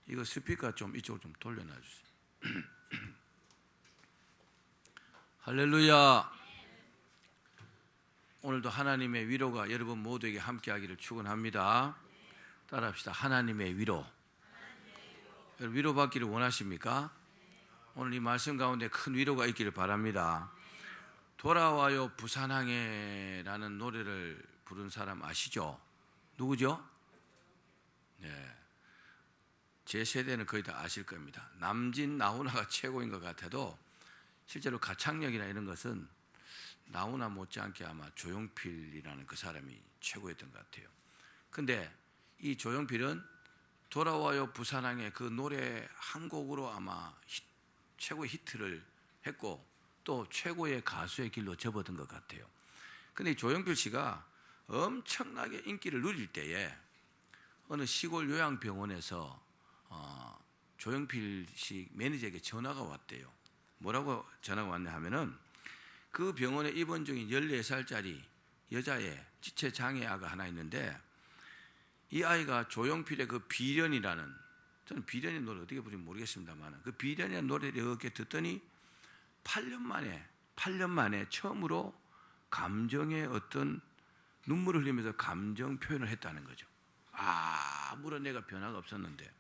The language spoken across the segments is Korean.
이거 스피커 좀 이쪽으로 좀 돌려놔 주세요. 할렐루야. 오늘도 하나님의 위로가 여러분 모두에게 함께하기를 축원합니다. 따라합시다. 하나님의 위로. 여러분 위로받기를 원하십니까? 오늘 이 말씀 가운데 큰 위로가 있기를 바랍니다. 돌아와요 부산항에라는 노래를 부른 사람 아시죠? 누구죠? 네. 제 세대는 거의 다 아실 겁니다. 남진 나훈아가 최고인 것 같아도 실제로 가창력이나 이런 것은 나훈아 못지않게 아마 조용필이라는 그 사람이 최고였던 것 같아요. 근데 이 조용필은 돌아와요 부산항에 그 노래 한 곡으로 아마 최고의 히트를 했고 또 최고의 가수의 길로 접어든 것 같아요. 근데 조용필 씨가 엄청나게 인기를 누릴 때에 어느 시골 요양병원에서 조용필 씨 매니저에게 전화가 왔대요. 뭐라고 전화가 왔냐 하면은 그 병원에 입원 중인 14살짜리 여자의 지체장애아가 하나 있는데 이 아이가 조용필의 그 비련이라는, 저는 비련의 노래 어떻게 부르는지 모르겠습니다만 그 비련이라는 노래를 이렇게 듣더니 8년 만에 처음으로 감정의 어떤 눈물을 흘리면서 감정 표현을 했다는 거죠. 아무런 내가 변화가 없었는데.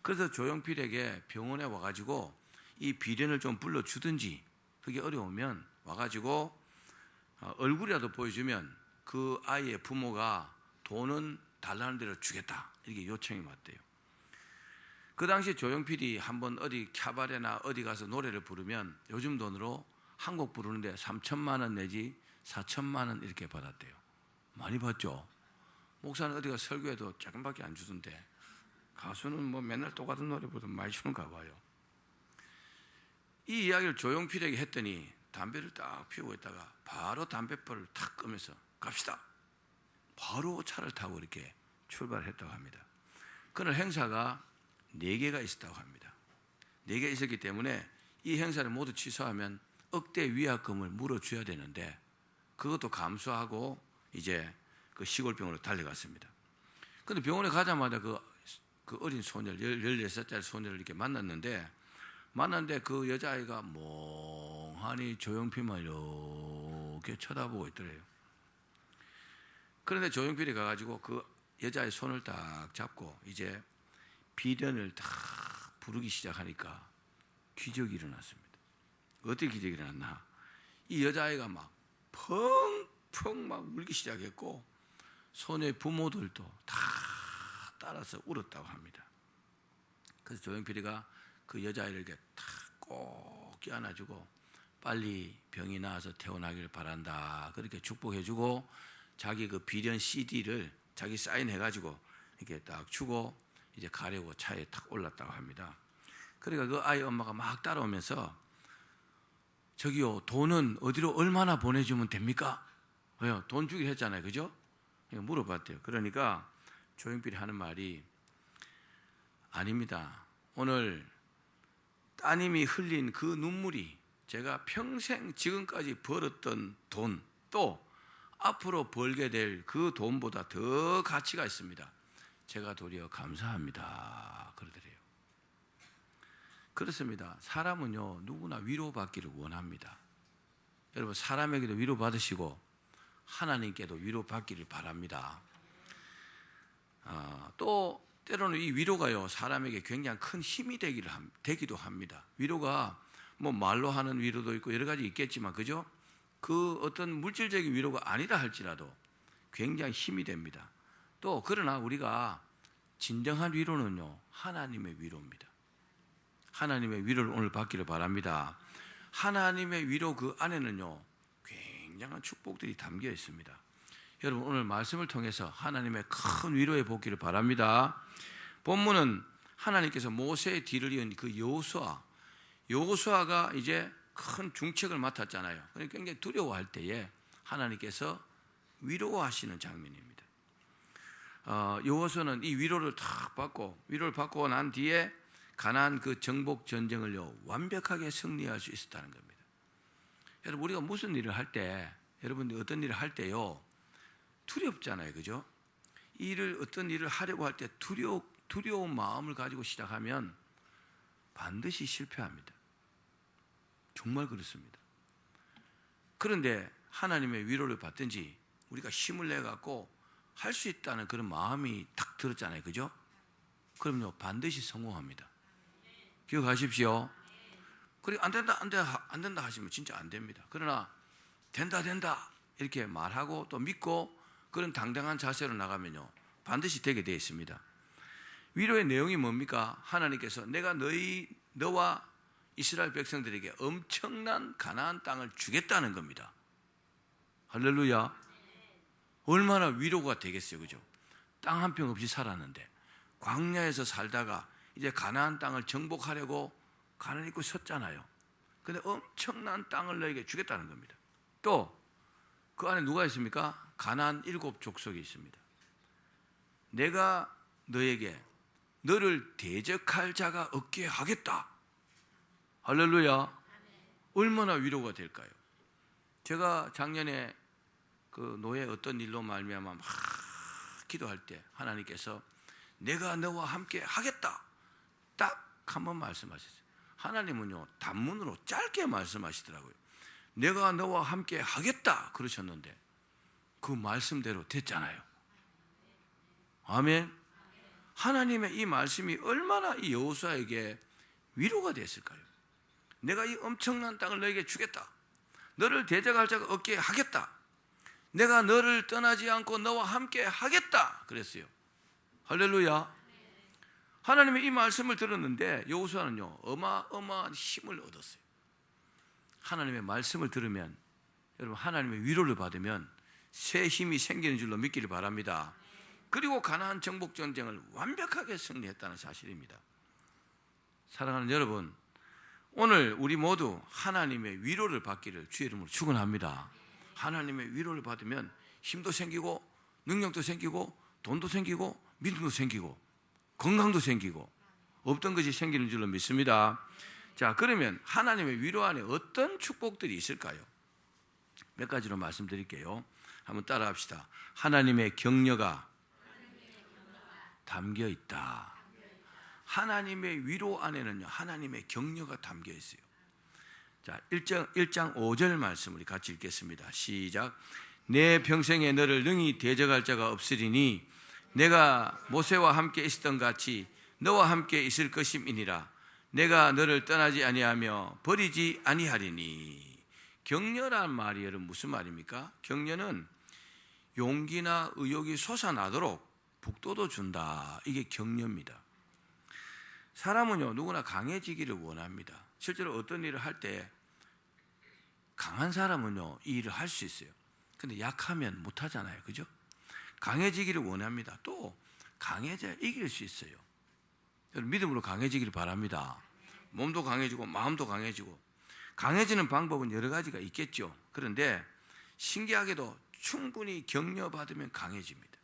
그래서 조용필에게 병원에 와가지고 이 비련을 좀 불러주든지 그게 어려우면 와가지고 얼굴이라도 보여주면 그 아이의 부모가 돈은 달라는 대로 주겠다 이렇게 요청이 왔대요. 그 당시 조용필이 한번 어디 캬바레나 어디 가서 노래를 부르면 요즘 돈으로 한 곡 부르는데 3천만 원 내지 4천만 원 이렇게 받았대요. 많이 받죠? 목사는 어디 가서 설교해도 조금밖에 안 주던데 가수는 뭐 맨날 똑같은 노래 부르면 많이 주는가 봐요. 이 이야기를 조용필에게 했더니 담배를 딱 피우고 있다가 바로 담뱃불을 탁 끄면서 갑시다. 바로 차를 타고 이렇게 출발했다고 합니다. 그날 행사가 4개가 있었다고 합니다. 4개 있었기 때문에 이 행사를 모두 취소하면 억대 위약금을 물어줘야 되는데 그것도 감수하고 이제 그 시골병원으로 달려갔습니다. 그런데 병원에 가자마자 그 어린 소녀, 14살짜리 소녀를 이렇게 만났는데 그 여자아이가 멍하니 조용필만 이렇게 쳐다보고 있더래요. 그런데 조용필이 가가지고 그 여자의 손을 딱 잡고 이제 비련을 딱 부르기 시작하니까 기적이 일어났습니다. 어떻게 기적이 일어났나? 이 여자아이가 막 펑펑 막 울기 시작했고 소녀의 부모들도 다 따라서 울었다고 합니다. 그래서 조용필이가 그 여자아이를 이렇게 탁 꼭 껴안아주고 빨리 병이 나아서 태어나길 바란다 그렇게 축복해주고 자기 그 비련 CD를 자기 사인해가지고 이렇게 딱 주고 이제 가려고 차에 탁 올랐다고 합니다. 그러니까 그 아이 엄마가 막 따라오면서 저기요 돈은 어디로 얼마나 보내주면 됩니까? 왜요? 돈 주기로 했잖아요, 그죠? 물어봤대요. 그러니까 조용필이 하는 말이 아닙니다. 오늘 따님이 흘린 그 눈물이 제가 평생 지금까지 벌었던 돈 또 앞으로 벌게 될 그 돈보다 더 가치가 있습니다. 제가 도리어 감사합니다. 그러더래요. 그렇습니다. 사람은요 누구나 위로받기를 원합니다. 여러분 사람에게도 위로받으시고 하나님께도 위로받기를 바랍니다. 또 때로는 이 위로가요 사람에게 굉장히 큰 힘이 되기도 합니다. 위로가 뭐 말로 하는 위로도 있고 여러 가지 있겠지만 그죠? 그 어떤 물질적인 위로가 아니라 할지라도 굉장히 힘이 됩니다. 또 그러나 우리가 진정한 위로는요 하나님의 위로입니다. 하나님의 위로를 오늘 받기를 바랍니다. 하나님의 위로 그 안에는요 굉장한 축복들이 담겨 있습니다. 여러분 오늘 말씀을 통해서 하나님의 큰 위로에 복기를 바랍니다. 본문은 하나님께서 모세의 뒤를 이은 그 여호수아가 이제 큰 중책을 맡았잖아요. 그러니까 굉장히 두려워할 때에 하나님께서 위로하시는 장면입니다. 여호수아는 이 위로를 받고 난 뒤에 가나안 그 정복 전쟁을요 완벽하게 승리할 수 있었다는 겁니다. 여러분 우리가 무슨 일을 할 때, 여러분들이 어떤 일을 할 때요 두렵잖아요, 그죠? 어떤 일을 하려고 할 때 두려운 마음을 가지고 시작하면 반드시 실패합니다. 정말 그렇습니다. 그런데 하나님의 위로를 받든지 우리가 힘을 내갖고 할 수 있다는 그런 마음이 딱 들었잖아요. 그죠? 그럼요, 반드시 성공합니다. 기억하십시오. 그리고 안 된다 하시면 진짜 안 됩니다. 그러나 된다 이렇게 말하고 또 믿고 그런 당당한 자세로 나가면요, 반드시 되게 되어 있습니다. 위로의 내용이 뭡니까? 하나님께서 내가 너와 이스라엘 백성들에게 엄청난 가나안 땅을 주겠다는 겁니다. 할렐루야. 얼마나 위로가 되겠어요. 그죠? 땅 한 평 없이 살았는데 광야에서 살다가 이제 가나안 땅을 정복하려고 가난 입고 섰잖아요. 근데 엄청난 땅을 너에게 주겠다는 겁니다. 또 그 안에 누가 있습니까? 가나안 7 족속이 있습니다. 내가 너에게 너를 대적할 자가 없게 하겠다. 할렐루야. 얼마나 위로가 될까요? 제가 작년에 그 노예 어떤 일로 말미암아 막 기도할 때 하나님께서 내가 너와 함께 하겠다 딱 한 번 말씀하셨어요. 하나님은요, 단문으로 짧게 말씀하시더라고요. 내가 너와 함께 하겠다 그러셨는데 그 말씀대로 됐잖아요. 아멘. 하나님의 이 말씀이 얼마나 이 여호수아에게 위로가 됐을까요? 내가 이 엄청난 땅을 너에게 주겠다. 너를 대적할 자가 없게 하겠다. 내가 너를 떠나지 않고 너와 함께 하겠다 그랬어요. 할렐루야. 하나님의 이 말씀을 들었는데 여호수아는요, 어마어마한 힘을 얻었어요. 하나님의 말씀을 들으면, 여러분, 하나님의 위로를 받으면 새 힘이 생기는 줄로 믿기를 바랍니다. 그리고 가나안 정복 전쟁을 완벽하게 승리했다는 사실입니다. 사랑하는 여러분, 오늘 우리 모두 하나님의 위로를 받기를 주의 이름으로 축원합니다. 하나님의 위로를 받으면 힘도 생기고 능력도 생기고 돈도 생기고 믿음도 생기고 건강도 생기고 없던 것이 생기는 줄로 믿습니다. 자, 그러면 하나님의 위로 안에 어떤 축복들이 있을까요? 몇 가지로 말씀드릴게요. 한번 따라합시다. 하나님의 격려가 담겨 있다. 하나님의 위로 안에는요, 하나님의 격려가 담겨 있어요. 자, 1장 5절 말씀 우리 같이 읽겠습니다. 시작. 내 평생에 너를 능히 대적할 자가 없으리니 내가 모세와 함께 있었던 같이 너와 함께 있을 것임이니라. 내가 너를 떠나지 아니하며 버리지 아니하리니. 격려란 말이 여러분 무슨 말입니까? 격려는 용기나 의욕이 솟아나도록 북돋워 준다. 이게 격려입니다. 사람은요, 누구나 강해지기를 원합니다. 실제로 어떤 일을 할 때 강한 사람은요, 이 일을 할 수 있어요. 근데 약하면 못 하잖아요. 그죠? 강해지기를 원합니다. 또 강해져야 이길 수 있어요. 여러분, 믿음으로 강해지기를 바랍니다. 몸도 강해지고 마음도 강해지고. 강해지는 방법은 여러 가지가 있겠죠. 그런데 신기하게도 충분히 격려받으면 강해집니다.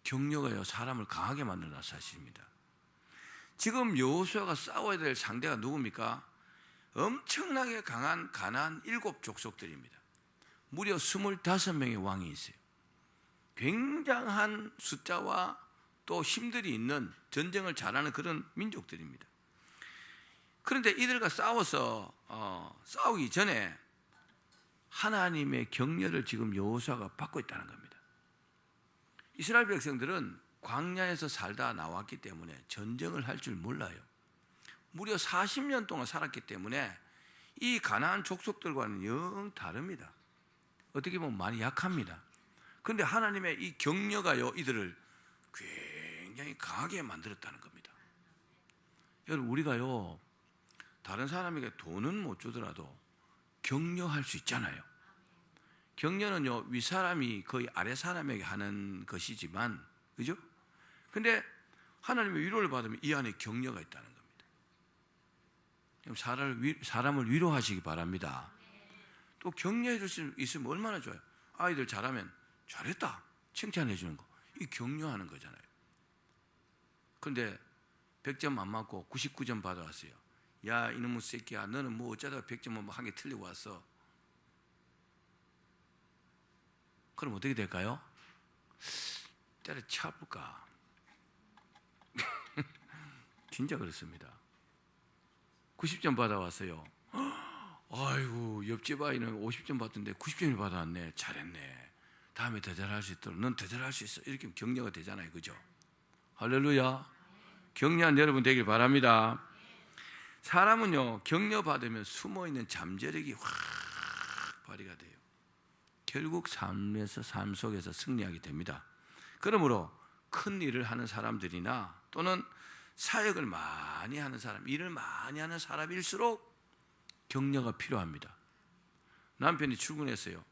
격려가요, 사람을 강하게 만드는 사실입니다. 지금 여호수아가 싸워야 될 상대가 누굽니까? 엄청나게 강한 가나안 7 족속들입니다. 무려 25명의 왕이 있어요. 굉장한 숫자와 또 힘들이 있는 전쟁을 잘하는 그런 민족들입니다. 그런데 이들과 싸우기 전에 하나님의 격려를 지금 여호수아가 받고 있다는 겁니다. 이스라엘 백성들은 광야에서 살다 나왔기 때문에 전쟁을 할 줄 몰라요. 무려 40년 동안 살았기 때문에 이 가나안 족속들과는 영 다릅니다. 어떻게 보면 많이 약합니다. 그런데 하나님의 이 격려가요, 이들을 굉장히 강하게 만들었다는 겁니다. 여러분, 우리가요, 다른 사람에게 돈은 못 주더라도 격려할 수 있잖아요. 격려는요, 윗사람이 거의 아랫사람에게 하는 것이지만, 그죠? 근데 하나님의 위로를 받으면 이 안에 격려가 있다는 겁니다. 사람을 위로하시기 바랍니다. 또 격려해 줄 수 있으면 얼마나 좋아요. 아이들 잘하면 잘했다 칭찬해 주는 거, 이 격려하는 거잖아요. 그런데 100점 안 맞고 99점 받아왔어요. 야, 이놈의 새끼야, 너는 뭐 어쩌다가 100점 한 개 틀리고 왔어. 그럼 어떻게 될까요? 때려쳐볼까? 진짜 그렇습니다. 90점 받아왔어요. 아이고, 옆집 아이는 50점 받던데 90점을 받아왔네. 잘했네. 다음에 더 잘할 수 있도록 넌 더 잘할 수 있어. 이렇게 격려가 되잖아요. 그죠? 할렐루야. 격려한 여러분 되길 바랍니다. 사람은요, 격려받으면 숨어있는 잠재력이 확 발휘가 돼요. 결국 삶 속에서 승리하게 됩니다. 그러므로 큰 일을 하는 사람들이나 또는 사역을 많이 하는 사람, 일을 많이 하는 사람일수록 격려가 필요합니다. 남편이 출근했어요.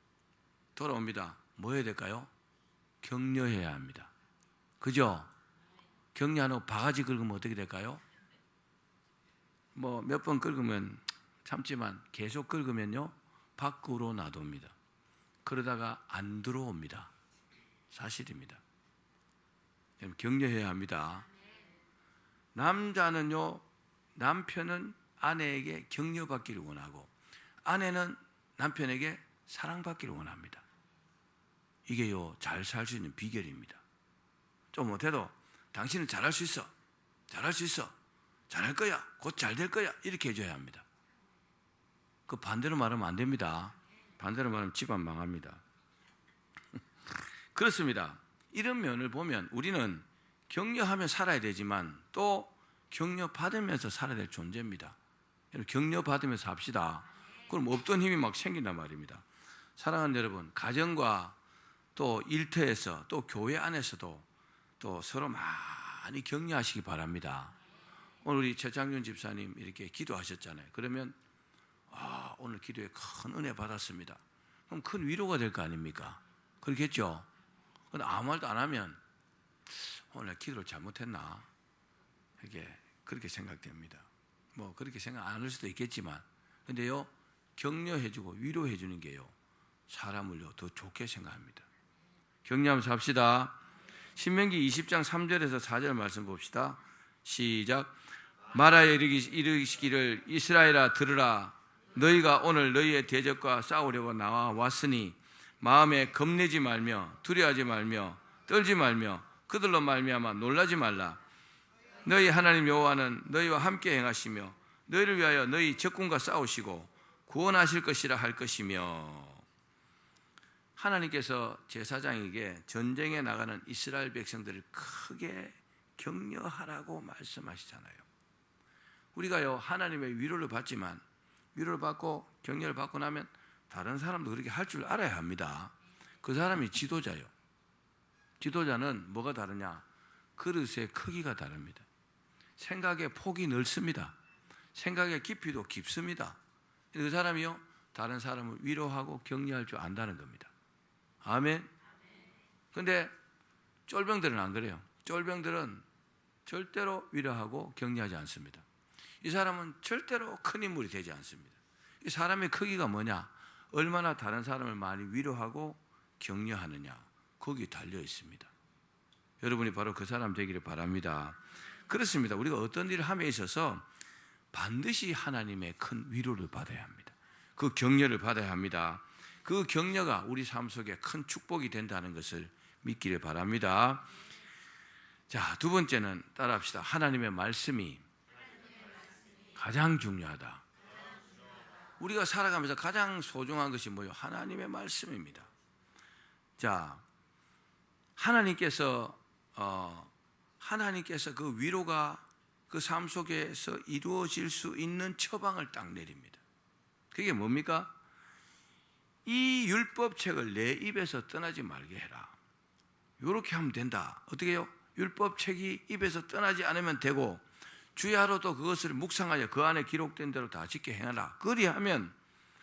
돌아옵니다. 뭐 해야 될까요? 격려해야 합니다. 그죠? 격려 안 하고 바가지 긁으면 어떻게 될까요? 뭐 몇 번 긁으면 참지만 계속 긁으면요, 밖으로 놔둡니다. 그러다가 안 들어옵니다. 사실입니다. 격려해야 합니다. 남자는요, 남편은 아내에게 격려받기를 원하고 아내는 남편에게 사랑받기를 원합니다. 이게요, 잘 살 수 있는 비결입니다. 좀 못해도 당신은 잘할 수 있어. 잘할 수 있어. 잘할 거야. 곧 잘 될 거야. 이렇게 해줘야 합니다. 그 반대로 말하면 안 됩니다. 반대로 말하면 집안 망합니다. 그렇습니다. 이런 면을 보면 우리는 격려하며 살아야 되지만 또 격려받으면서 살아야 될 존재입니다. 격려받으면서 합시다. 그럼 없던 힘이 막 생긴단 말입니다. 사랑하는 여러분, 가정과 또 일터에서 또 교회 안에서도 또 서로 많이 격려하시기 바랍니다. 오늘 우리 최창준 집사님 이렇게 기도하셨잖아요. 그러면 오늘 기도에 큰 은혜 받았습니다. 그럼 큰 위로가 될 거 아닙니까? 그렇겠죠? 근데 아무 말도 안 하면 오늘 기도를 잘못했나? 이렇게 그렇게 생각됩니다. 뭐 그렇게 생각 안 할 수도 있겠지만, 근데요, 격려해주고 위로해주는 게요, 사람을요 더 좋게 생각합니다. 격려하면서 합시다. 신명기 20장 3절에서 4절 말씀 봅시다. 시작. 말하여 이르시기를 이스라엘아 들으라. 너희가 오늘 너희의 대적과 싸우려고 나와 왔으니 마음에 겁내지 말며 두려워하지 말며 떨지 말며 그들로 말미암아 놀라지 말라. 너희 하나님 여호와는 너희와 함께 행하시며 너희를 위하여 너희 적군과 싸우시고 구원하실 것이라 할 것이며. 하나님께서 제사장에게 전쟁에 나가는 이스라엘 백성들을 크게 격려하라고 말씀하시잖아요. 우리가요, 하나님의 위로를 받지만 위로를 받고 격려를 받고 나면 다른 사람도 그렇게 할 줄 알아야 합니다. 그 사람이 지도자요. 지도자는 뭐가 다르냐? 그릇의 크기가 다릅니다. 생각의 폭이 넓습니다. 생각의 깊이도 깊습니다. 그 사람이요, 다른 사람을 위로하고 격려할 줄 안다는 겁니다. 아멘. 근데 쫄병들은 안 그래요. 쫄병들은 절대로 위로하고 격려하지 않습니다. 이 사람은 절대로 큰 인물이 되지 않습니다. 이 사람의 크기가 뭐냐? 얼마나 다른 사람을 많이 위로하고 격려하느냐, 거기에 달려 있습니다. 여러분이 바로 그 사람 되기를 바랍니다. 그렇습니다. 우리가 어떤 일을 함에 있어서 반드시 하나님의 큰 위로를 받아야 합니다. 그 격려를 받아야 합니다. 그 격려가 우리 삶 속에 큰 축복이 된다는 것을 믿기를 바랍니다. 자, 두 번째는 따라합시다. 하나님의 말씀이 가장 중요하다. 우리가 살아가면서 가장 소중한 것이 뭐예요? 하나님의 말씀입니다. 자, 하나님께서 그 위로가 그 삶 속에서 이루어질 수 있는 처방을 딱 내립니다. 그게 뭡니까? 이 율법책을 내 입에서 떠나지 말게 해라. 이렇게 하면 된다. 어떻게 해요? 율법책이 입에서 떠나지 않으면 되고 주야로도 그것을 묵상하여 그 안에 기록된 대로 다 지켜 행하라. 그리하면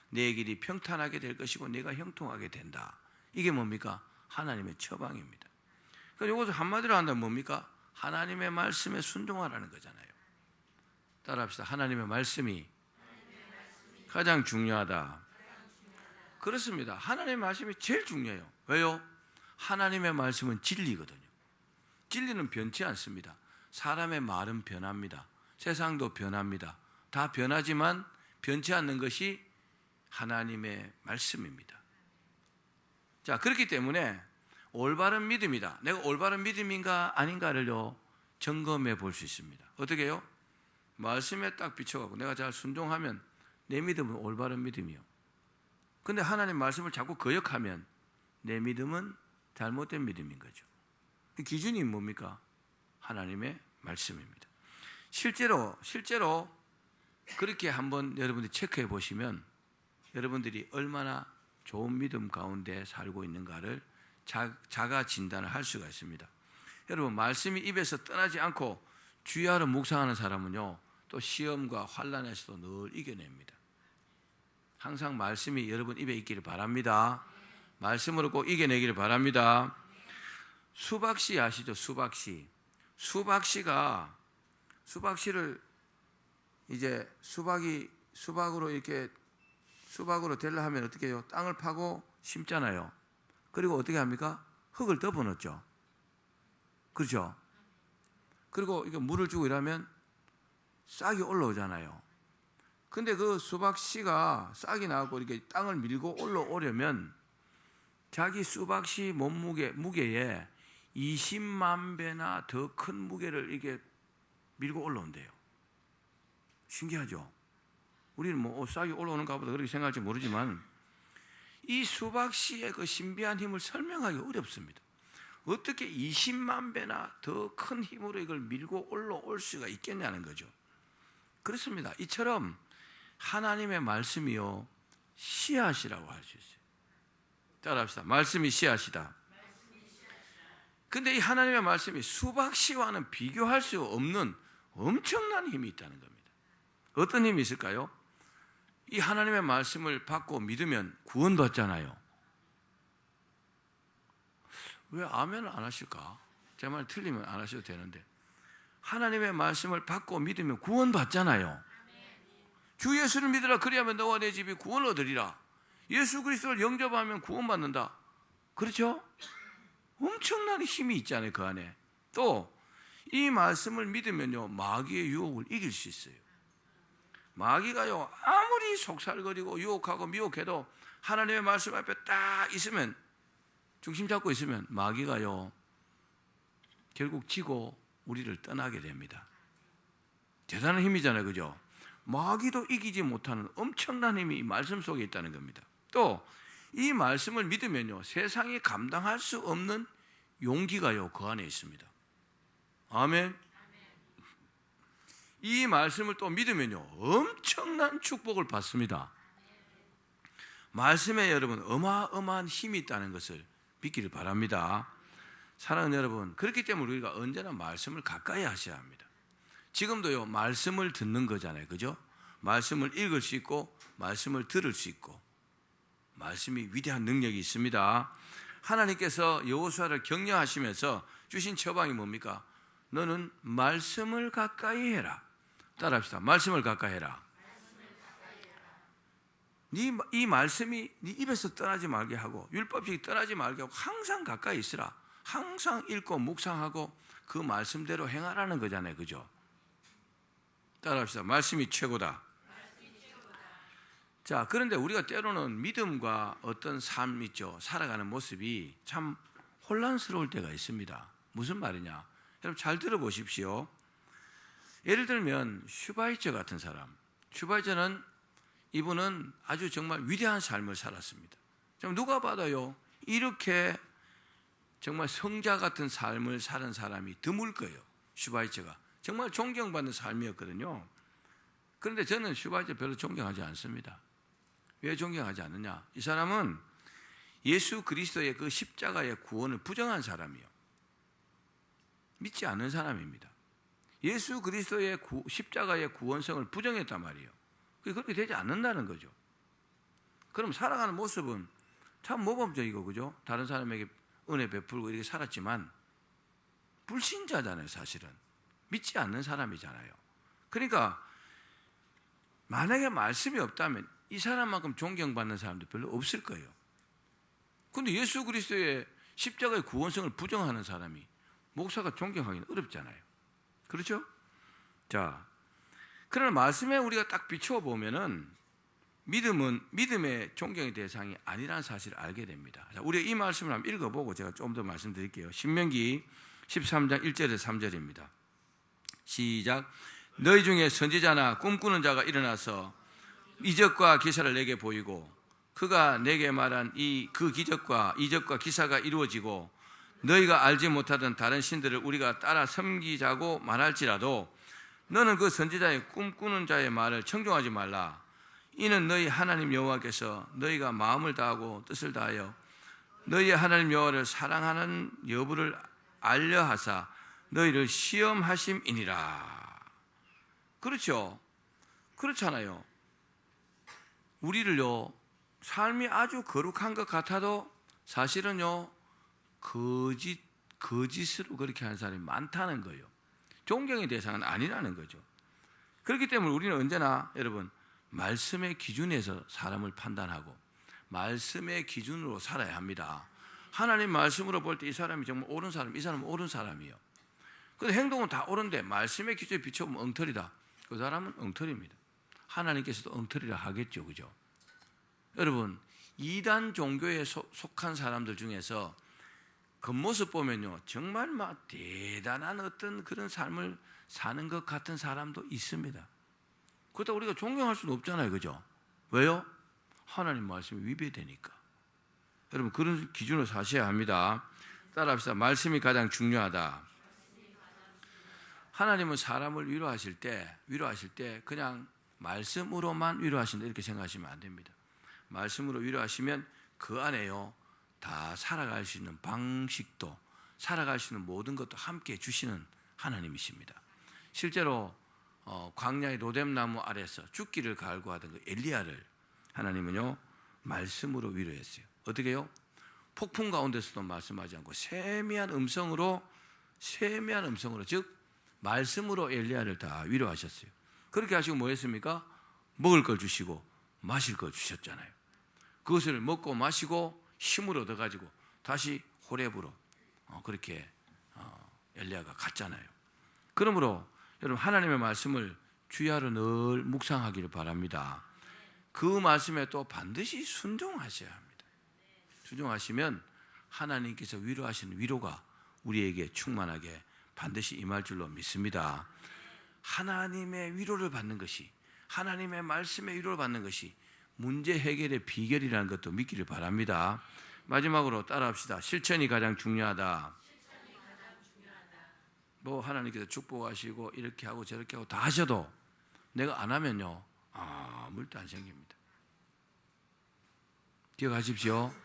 내 길이 평탄하게 될 것이고 내가 형통하게 된다. 이게 뭡니까? 하나님의 처방입니다. 그러니까 이것을 한마디로 한다면 뭡니까? 하나님의 말씀에 순종하라는 거잖아요. 따라합시다. 하나님의 말씀이 가장 중요하다. 그렇습니다. 하나님의 말씀이 제일 중요해요. 왜요? 하나님의 말씀은 진리거든요. 진리는 변치 않습니다. 사람의 말은 변합니다. 세상도 변합니다. 다 변하지만 변치 않는 것이 하나님의 말씀입니다. 자, 그렇기 때문에 올바른 믿음이다. 내가 올바른 믿음인가 아닌가를요, 점검해 볼 수 있습니다. 어떻게 해요? 말씀에 딱 비춰가고 내가 잘 순종하면 내 믿음은 올바른 믿음이요. 근데 하나님 말씀을 자꾸 거역하면 내 믿음은 잘못된 믿음인 거죠. 기준이 뭡니까? 하나님의 말씀입니다. 실제로 그렇게 한번 여러분들이 체크해 보시면 여러분들이 얼마나 좋은 믿음 가운데 살고 있는가를 자가 진단을 할 수가 있습니다. 여러분, 말씀이 입에서 떠나지 않고 주야로 묵상하는 사람은요, 또 시험과 환난에서도 늘 이겨냅니다. 항상 말씀이 여러분 입에 있기를 바랍니다. 말씀으로 꼭 이겨내기를 바랍니다. 수박씨 아시죠? 수박씨. 수박씨를 이제 수박으로 되려 하면 어떻게 해요? 땅을 파고 심잖아요. 그리고 어떻게 합니까? 흙을 덮어 놓죠. 그렇죠? 그리고 이거 물을 주고 이러면 싹이 올라오잖아요. 근데 그 수박씨가 싹이 나고 이렇게 땅을 밀고 올라오려면 자기 수박씨 무게에 20만 배나 더 큰 무게를 이렇게 밀고 올라온대요. 신기하죠? 우리는 뭐 싹이 올라오는가 보다 그렇게 생각할지 모르지만 이 수박씨의 그 신비한 힘을 설명하기 어렵습니다. 어떻게 20만 배나 더 큰 힘으로 이걸 밀고 올라올 수가 있겠냐는 거죠. 그렇습니다. 이처럼 하나님의 말씀이요, 씨앗이라고 할 수 있어요. 따라합시다. 말씀이 씨앗이다. 근데 이 하나님의 말씀이 수박씨와는 비교할 수 없는 엄청난 힘이 있다는 겁니다. 어떤 힘이 있을까요? 이 하나님의 말씀을 받고 믿으면 구원받잖아요. 왜 아멘을 안 하실까? 제 말 틀리면 안 하셔도 되는데 하나님의 말씀을 받고 믿으면 구원받잖아요. 주 예수를 믿으라 그리하면 너와 내 집이 구원을 얻으리라. 예수 그리스도를 영접하면 구원받는다. 그렇죠? 엄청난 힘이 있잖아요. 그 안에. 또 이 말씀을 믿으면요, 마귀의 유혹을 이길 수 있어요. 마귀가요, 아무리 속살거리고 유혹하고 미혹해도 하나님의 말씀 앞에 딱 있으면, 중심 잡고 있으면 마귀가요, 결국 지고 우리를 떠나게 됩니다. 대단한 힘이잖아요. 그죠? 마귀도 이기지 못하는 엄청난 힘이 이 말씀 속에 있다는 겁니다. 또 이 말씀을 믿으면요, 세상이 감당할 수 없는 용기가요, 그 안에 있습니다. 아멘. 이 말씀을 또 믿으면요, 엄청난 축복을 받습니다. 말씀에 여러분 어마어마한 힘이 있다는 것을 믿기를 바랍니다. 사랑하는 여러분, 그렇기 때문에 우리가 언제나 말씀을 가까이 하셔야 합니다. 지금도요, 말씀을 듣는 거잖아요. 그죠? 말씀을 읽을 수 있고 말씀을 들을 수 있고 말씀이 위대한 능력이 있습니다. 하나님께서 여호수아를 격려하시면서 주신 처방이 뭡니까? 너는 말씀을 가까이 해라. 따라합시다. 말씀을 가까이 해라. 이 말씀이 네 입에서 떠나지 말게 하고 율법식이 떠나지 말게 하고 항상 가까이 있으라. 항상 읽고 묵상하고 그 말씀대로 행하라는 거잖아요. 그죠? 따라합시다. 말씀이 최고다. 자, 그런데 우리가 때로는 믿음과 어떤 삶 있죠. 살아가는 모습이 참 혼란스러울 때가 있습니다. 무슨 말이냐? 여러분 잘 들어보십시오. 예를 들면 슈바이처 같은 사람. 슈바이처는 이분은 아주 정말 위대한 삶을 살았습니다. 누가 봐도요, 이렇게 정말 성자 같은 삶을 사는 사람이 드물 거예요. 슈바이처가 정말 존경받는 삶이었거든요. 그런데 저는 슈바이처 별로 존경하지 않습니다. 왜 존경하지 않느냐? 이 사람은 예수 그리스도의 그 십자가의 구원을 부정한 사람이에요. 믿지 않는 사람입니다. 예수 그리스도의 십자가의 구원성을 부정했단 말이에요. 그렇게 되지 않는다는 거죠. 그럼 살아가는 모습은 참 모범적이고, 그죠? 다른 사람에게 은혜 베풀고 이렇게 살았지만 불신자잖아요. 사실은 믿지 않는 사람이잖아요. 그러니까 만약에 말씀이 없다면 이 사람만큼 존경받는 사람도 별로 없을 거예요. 그런데 예수 그리스도의 십자가의 구원성을 부정하는 사람이 목사가 존경하기는 어렵잖아요. 그렇죠? 자, 그러나 말씀에 우리가 딱 비춰보면은 믿음은 믿음의 존경의 대상이 아니라는 사실을 알게 됩니다. 자, 우리가 이 말씀을 한번 읽어보고 제가 좀 더 말씀드릴게요. 신명기 13장 1절에서 3절입니다. 시작. 너희 중에 선지자나 꿈꾸는 자가 일어나서 이적과 기사를 내게 보이고 그가 내게 말한 그 기적과 이적과 기사가 이루어지고 너희가 알지 못하던 다른 신들을 우리가 따라 섬기자고 말할지라도 너는 그 선지자의 꿈꾸는 자의 말을 청종하지 말라. 이는 너희 하나님 여호와께서 너희가 마음을 다하고 뜻을 다하여 너희의 하나님 여호와를 사랑하는 여부를 알려하사 너희를 시험하심이니라. 그렇죠? 그렇잖아요. 우리를요, 삶이 아주 거룩한 것 같아도 사실은요, 거짓으로 그렇게 하는 사람이 많다는 거예요. 존경의 대상은 아니라는 거죠. 그렇기 때문에 우리는 언제나 여러분 말씀의 기준에서 사람을 판단하고 말씀의 기준으로 살아야 합니다. 하나님 말씀으로 볼 때 이 사람이 정말 옳은 사람, 이 사람은 옳은 사람이에요. 근데 행동은 다 옳은데 말씀의 기준에 비춰보면 엉터리다. 그 사람은 엉터리입니다. 하나님께서도 엉터리라 하겠죠, 그죠? 여러분, 이단 종교에 속한 사람들 중에서 겉모습 보면요, 정말 막 대단한 어떤 그런 삶을 사는 것 같은 사람도 있습니다. 그렇다고 우리가 존경할 수는 없잖아요, 그죠? 왜요? 하나님 말씀이 위배되니까. 여러분, 그런 기준으로 사셔야 합니다. 따라합시다. 말씀이 가장 중요하다. 하나님은 사람을 위로하실 때 그냥 말씀으로만 위로하신다 이렇게 생각하시면 안 됩니다. 말씀으로 위로하시면 그 안에요, 다 살아갈 수 있는 방식도, 살아갈 수 있는 모든 것도 함께 주시는 하나님이십니다. 실제로 광야의 로뎀나무 아래서 죽기를 갈구하던 그 엘리야를 하나님은요, 말씀으로 위로했어요. 어떻게 해요? 폭풍 가운데서도 말씀하지 않고 세미한 음성으로, 즉 말씀으로 엘리야를 다 위로하셨어요. 그렇게 하시고 뭐 했습니까? 먹을 걸 주시고 마실 걸 주셨잖아요. 그것을 먹고 마시고 힘을 얻어가지고 다시 호렙으로 그렇게 엘리야가 갔잖아요. 그러므로 여러분, 하나님의 말씀을 주야로 늘 묵상하기를 바랍니다. 그 말씀에 또 반드시 순종하셔야 합니다. 순종하시면 하나님께서 위로하시는 위로가 우리에게 충만하게 반드시 임할 줄로 믿습니다. 하나님의 위로를 받는 것이, 하나님의 말씀의 위로를 받는 것이 문제 해결의 비결이라는 것도 믿기를 바랍니다. 마지막으로 따라합시다. 실천이 가장 중요하다. 뭐 하나님께서 축복하시고 이렇게 하고 저렇게 하고 다 하셔도 내가 안 하면요, 아무 일도 안 생깁니다. 기억하십시오.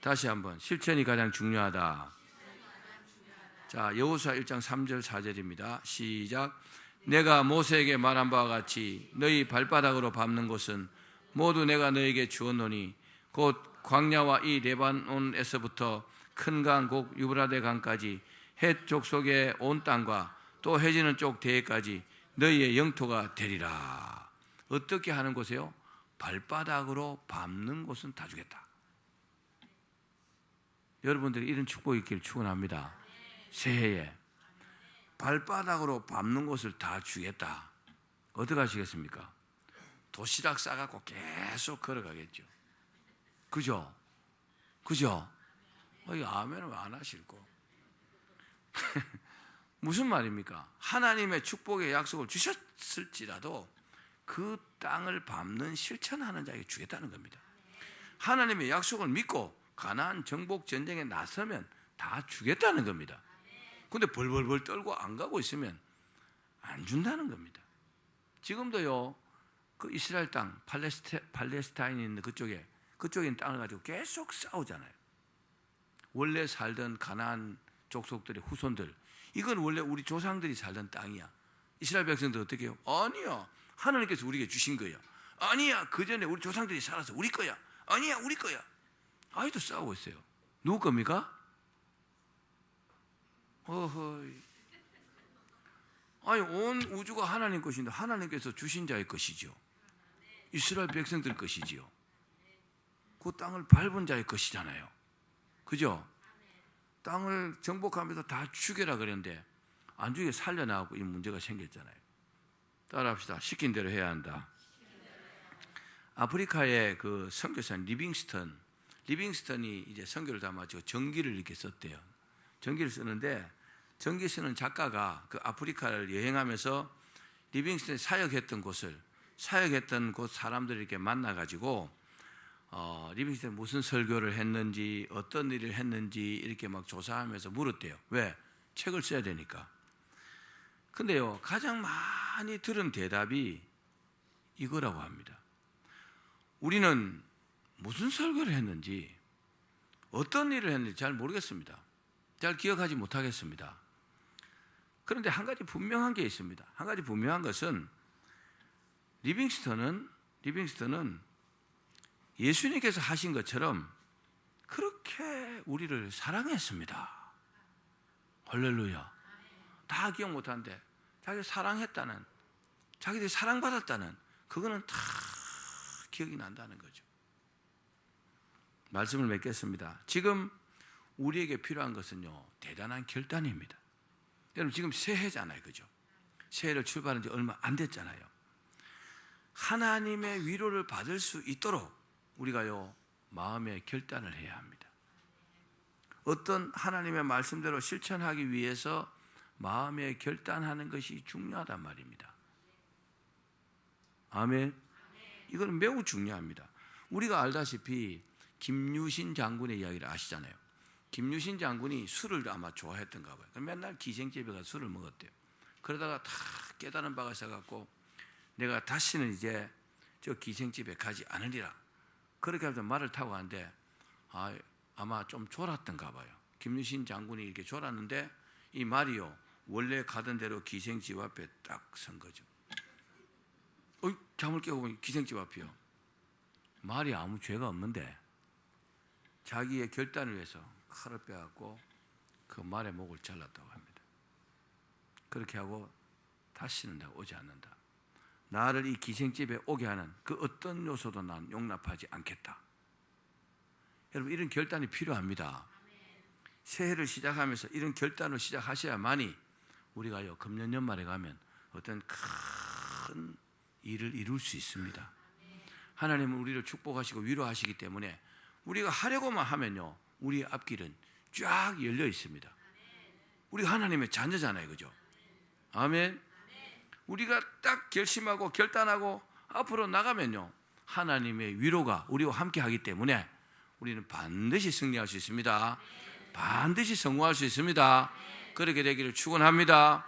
다시 한번, 실천이 가장 중요하다. 자, 여호수아 1장 3절 4절입니다. 시작. 내가 모세에게 말한 바와 같이 너희 발바닥으로 밟는 곳은 모두 내가 너에게 주었노니 곧 광야와 이 레바논에서부터 큰 강 곧 유브라데 강까지 헷 족속의 온 땅과 또 해지는 쪽 대해까지 너희의 영토가 되리라. 어떻게 하는 곳이에요? 발바닥으로 밟는 곳은 다 주겠다. 여러분들이 이런 축복이 있기를 축원합니다. 새해에 발바닥으로 밟는 곳을 다 주겠다. 어떻게 하시겠습니까? 도시락 싸갖고 계속 걸어가겠죠. 그죠? 아멘은 왜 안 하실고? 무슨 말입니까? 하나님의 축복의 약속을 주셨을지라도 그 땅을 밟는 실천하는 자에게 주겠다는 겁니다. 하나님의 약속을 믿고 가나안 정복 전쟁에 나서면 다 주겠다는 겁니다. 근데 벌벌벌 떨고 안 가고 있으면 안 준다는 겁니다. 지금도요, 그 이스라엘 땅, 팔레스타인이 있는 그쪽에 있는 땅을 가지고 계속 싸우잖아요. 원래 살던 가나안 족속들의 후손들, 이건 원래 우리 조상들이 살던 땅이야. 이스라엘 백성들 어떻게 해요? 아니야, 하나님께서 우리에게 주신 거야. 아니야, 그 전에 우리 조상들이 살아서 우리 거야. 아니야, 우리 거야. 아직도 싸우고 있어요. 누구 겁니까? 어허이. 아니, 온 우주가 하나님 것인데 하나님께서 주신 자의 것이죠. 이스라엘 백성들 것이지요. 그 땅을 밟은 자의 것이잖아요. 그죠? 땅을 정복하면서 다 죽여라 그랬는데 안 죽여 살려나가고 이 문제가 생겼잖아요. 따라합시다. 시킨 대로 해야 한다. 아프리카의 그 선교사 리빙스턴이 이제 선교를 담아서 전기를 이렇게 썼대요. 전기를 쓰는데 정기 쓰는 작가가 그 아프리카를 여행하면서 리빙스턴이 사역했던 곳 사람들을 이렇게 만나가지고 리빙스턴이 무슨 설교를 했는지 어떤 일을 했는지 이렇게 막 조사하면서 물었대요. 왜? 책을 써야 되니까. 근데요, 가장 많이 들은 대답이 이거라고 합니다. 우리는 무슨 설교를 했는지 어떤 일을 했는지 잘 모르겠습니다. 잘 기억하지 못하겠습니다. 그런데 한 가지 분명한 게 있습니다. 한 가지 분명한 것은 리빙스턴은 예수님께서 하신 것처럼 그렇게 우리를 사랑했습니다. 할렐루야. 다 기억 못하는데 자기를 사랑했다는, 자기들이 사랑받았다는 그거는 다 기억이 난다는 거죠. 말씀을 맺겠습니다. 지금 우리에게 필요한 것은요, 대단한 결단입니다. 여러분 지금 새해잖아요, 그죠? 새해를 출발한 지 얼마 안 됐잖아요. 하나님의 위로를 받을 수 있도록 우리가요, 마음의 결단을 해야 합니다. 어떤 하나님의 말씀대로 실천하기 위해서 마음의 결단하는 것이 중요하단 말입니다. 아멘. 이건 매우 중요합니다. 우리가 알다시피 김유신 장군의 이야기를 아시잖아요. 김유신 장군이 술을 아마 좋아했던가 봐요. 맨날 기생집에 가서 술을 먹었대요. 그러다가 다 깨달은 바가 있어갖고 내가 다시는 이제 저 기생집에 가지 않으리라. 그렇게 해서 말을 타고 가는데 아마 좀 졸았던가 봐요. 김유신 장군이 이렇게 졸았는데 이 말이요, 원래 가던 대로 기생집 앞에 딱 선 거죠. 잠을 깨고 보니 기생집 앞이요. 말이 아무 죄가 없는데 자기의 결단을 위해서 칼을 빼갖고 그 말의 목을 잘랐다고 합니다. 그렇게 하고 다시는 내가 오지 않는다. 나를 이 기생집에 오게 하는 그 어떤 요소도 난 용납하지 않겠다. 여러분 이런 결단이 필요합니다. 새해를 시작하면서 이런 결단을 시작하셔야만이 우리가요, 금년 연말에 가면 어떤 큰 일을 이룰 수 있습니다. 하나님은 우리를 축복하시고 위로하시기 때문에 우리가 하려고만 하면요, 우리의 앞길은 쫙 열려 있습니다. 우리가 하나님의 자녀잖아요, 그죠? 아멘. 우리가 딱 결심하고 결단하고 앞으로 나가면요, 하나님의 위로가 우리와 함께 하기 때문에 우리는 반드시 승리할 수 있습니다. 반드시 성공할 수 있습니다. 그렇게 되기를 축원합니다.